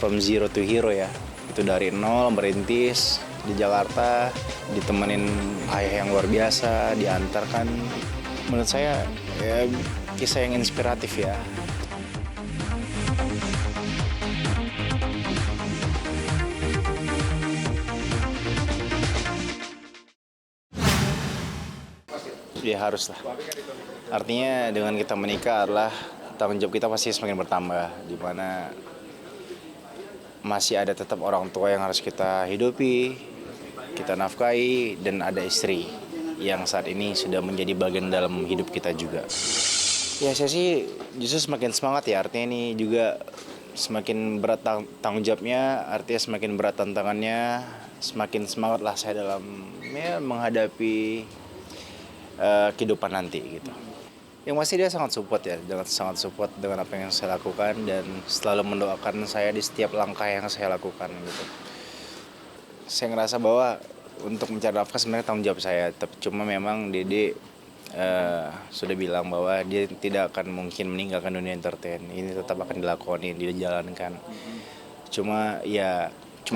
from zero to hero ya. Itu dari nol merintis di Jakarta, ditemenin ayah yang luar biasa, diantarkan. Menurut saya ya, kisah yang inspiratif ya. Ya harus lah. Artinya dengan kita menikah adalah tanggung jawab kita pasti semakin bertambah, di mana masih ada tetap orang tua yang harus kita hidupi, kita nafkahi, dan ada istri yang saat ini sudah menjadi bagian dalam hidup kita juga. Ya saya sih justru semakin semangat ya, artinya ini juga semakin berat tanggung jawabnya, artinya semakin berat tantangannya, semakin semangat lah saya dalam menghadapi kehidupan nanti gitu. Yang pasti dia sangat support ya, sangat support dengan apa yang saya lakukan dan selalu mendoakan saya di setiap langkah yang saya lakukan gitu. Saya ngerasa bahwa untuk mencari nafkah sebenarnya tanggung jawab saya, tapi cuma memang Dede sudah bilang bahwa dia tidak akan mungkin meninggalkan dunia entertain. Ini tetap akan dilakoni, dijalankan. Cuma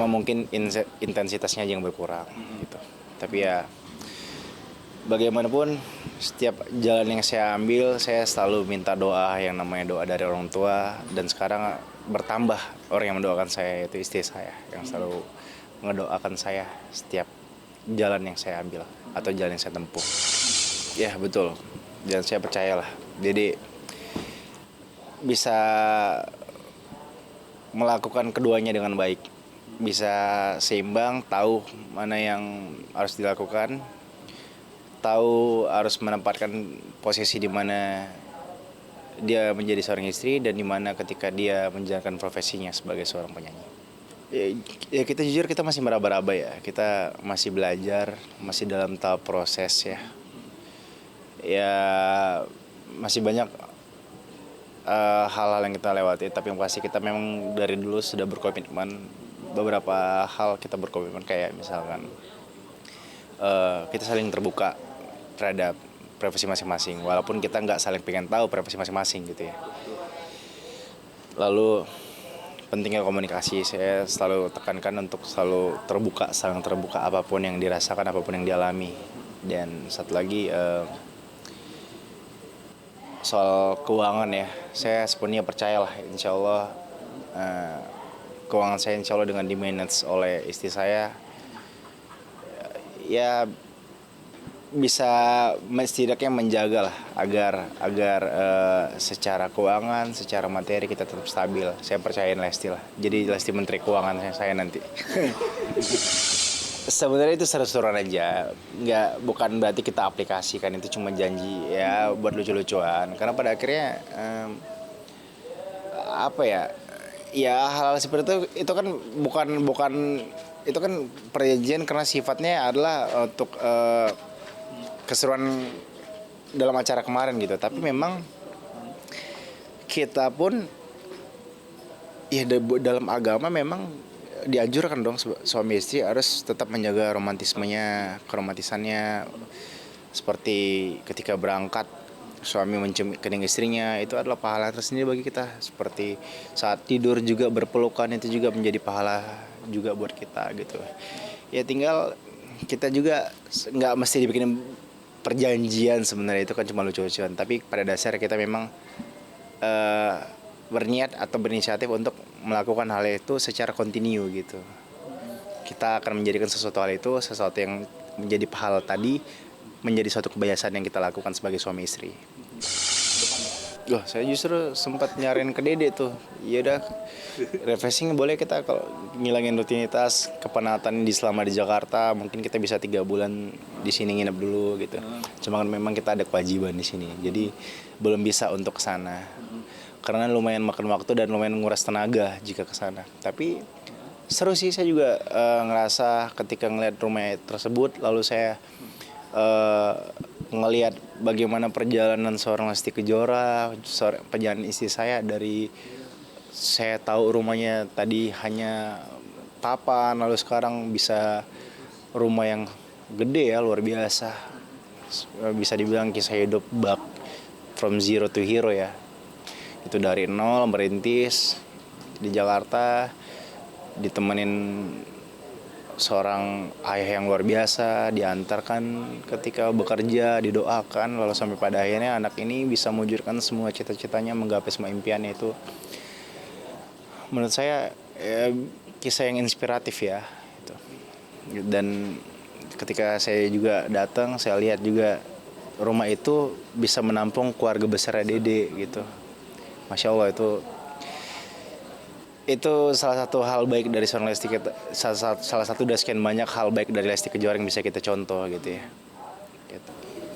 mungkin intensitasnya aja yang berkurang gitu. Tapi ya bagaimanapun setiap jalan yang saya ambil, saya selalu minta doa yang namanya doa dari orang tua. Dan sekarang bertambah orang yang mendoakan saya, yaitu istri saya, yang selalu mendoakan saya setiap jalan yang saya ambil atau jalan yang saya tempuh. Ya betul, dan saya percayalah Dede bisa melakukan keduanya dengan baik, bisa seimbang, tahu mana yang harus dilakukan, tahu harus menempatkan posisi di mana dia menjadi seorang istri dan di mana ketika dia menjalankan profesinya sebagai seorang penyanyi. Ya kita jujur, kita masih meraba-raba ya, kita masih belajar, masih dalam tahap proses ya. Ya masih banyak hal-hal yang kita lewati, tapi yang pasti kita memang dari dulu sudah berkomitmen. Beberapa hal kita berkomitmen, kayak misalkan kita saling terbuka terhadap privasi masing-masing, walaupun kita nggak saling pengen tahu privasi masing-masing gitu ya. Lalu pentingnya komunikasi, saya selalu tekankan untuk selalu terbuka, saling terbuka apapun yang dirasakan, apapun yang dialami. Dan satu lagi soal keuangan ya, saya sepenuhnya percayalah insya Allah keuangan saya insya Allah dengan di-manage oleh istri saya ya bisa setidaknya menjaga lah agar secara keuangan, secara materi kita tetap stabil. Saya percayain Lesti lah. Jadi Lesti menteri keuangan saya nanti. Sebenarnya itu seru-seruan aja. Bukan berarti kita aplikasikan, itu cuma janji ya buat lucu-lucuan. Karena pada akhirnya apa ya? Ya hal-hal seperti itu kan bukan itu kan perjanjian karena sifatnya adalah untuk keseruan dalam acara kemarin gitu. Tapi memang kita pun ya dalam agama memang dianjurkan dong suami istri harus tetap menjaga romantismenya, keromantisannya. Seperti ketika berangkat suami mencium kening istrinya, itu adalah pahala tersendiri bagi kita. Seperti saat tidur juga berpelukan, itu juga menjadi pahala juga buat kita gitu. Ya tinggal kita juga nggak mesti dibikin perjanjian, sebenarnya itu kan cuma lucu-lucuan. Tapi pada dasar kita memang berniat atau berinisiatif untuk melakukan hal itu secara kontinu gitu. Kita akan menjadikan sesuatu hal itu, sesuatu yang menjadi pahala tadi, menjadi suatu kebiasaan yang kita lakukan sebagai suami istri. Saya justru sempat nyariin ke Dede tuh. Ya udah, refreshing boleh kita kalau ngilangin rutinitas kepenatan selama di Jakarta. Mungkin kita bisa 3 bulan di sini nginep dulu gitu. Cuma kan memang kita ada kewajiban di sini. Jadi belum bisa untuk kesana. Karena lumayan makan waktu dan lumayan nguras tenaga jika kesana. Tapi seru sih, saya juga ngerasa ketika ngeliat rumah tersebut, lalu saya ngelihat bagaimana perjalanan seorang Lesti Kejora, perjalanan istri saya dari saya tahu rumahnya tadi hanya papan, lalu sekarang bisa rumah yang gede ya, luar biasa. Bisa dibilang kisah hidup from zero to hero ya. Itu dari nol merintis di Jakarta, ditemenin seorang ayah yang luar biasa, diantarkan ketika bekerja, didoakan, lalu sampai pada akhirnya anak ini bisa mewujudkan semua cita-citanya, menggapai semua impiannya. Itu menurut saya kisah yang inspiratif ya gitu. Dan ketika saya juga datang, saya lihat juga rumah itu bisa menampung keluarga besar Dede gitu. Masya Allah, itu salah satu hal baik dari seorang Lesti, salah satu dari sekian banyak hal baik dari Lesti Kejora yang bisa kita contoh gitu ya. Gitu.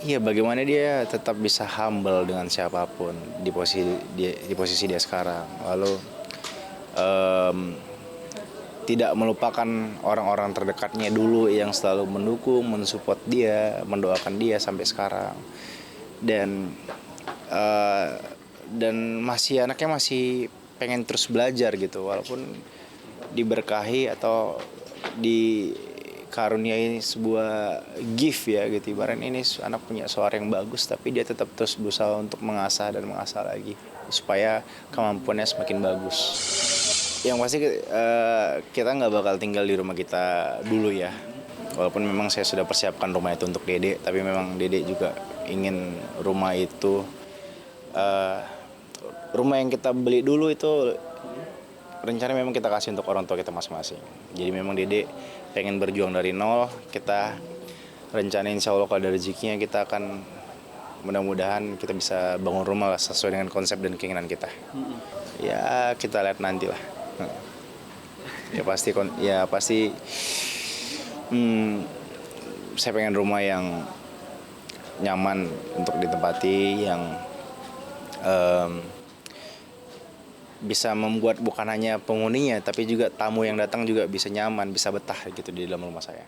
Iya, bagaimana dia tetap bisa humble dengan siapapun di posisi dia sekarang. Lalu em, tidak melupakan orang-orang terdekatnya dulu yang selalu mendukung, mensupport dia, mendoakan dia sampai sekarang. Dan eh, anaknya masih pengen terus belajar gitu, walaupun diberkahi atau dikaruniai sebuah gift ya gitu. Ibaratnya ini anak punya suara yang bagus, tapi dia tetap terus berusaha untuk mengasah dan mengasah lagi supaya kemampuannya semakin bagus. Yang pasti kita nggak bakal tinggal di rumah kita dulu ya. Walaupun memang saya sudah persiapkan rumah itu untuk Dede, tapi memang Dede juga ingin rumah itu, eh, rumah yang kita beli dulu itu rencana memang kita kasih untuk orang tua kita masing-masing. Jadi memang Dede pengen berjuang dari nol. Kita rencana insya Allah kalau ada rezekinya kita akan, mudah-mudahan kita bisa bangun rumah lah sesuai dengan konsep dan keinginan kita. Ya kita lihat nanti lah. Ya pasti saya pengen rumah yang nyaman untuk ditempati, yang bisa membuat bukan hanya penghuninya tapi juga tamu yang datang juga bisa nyaman, bisa betah gitu di dalam rumah saya.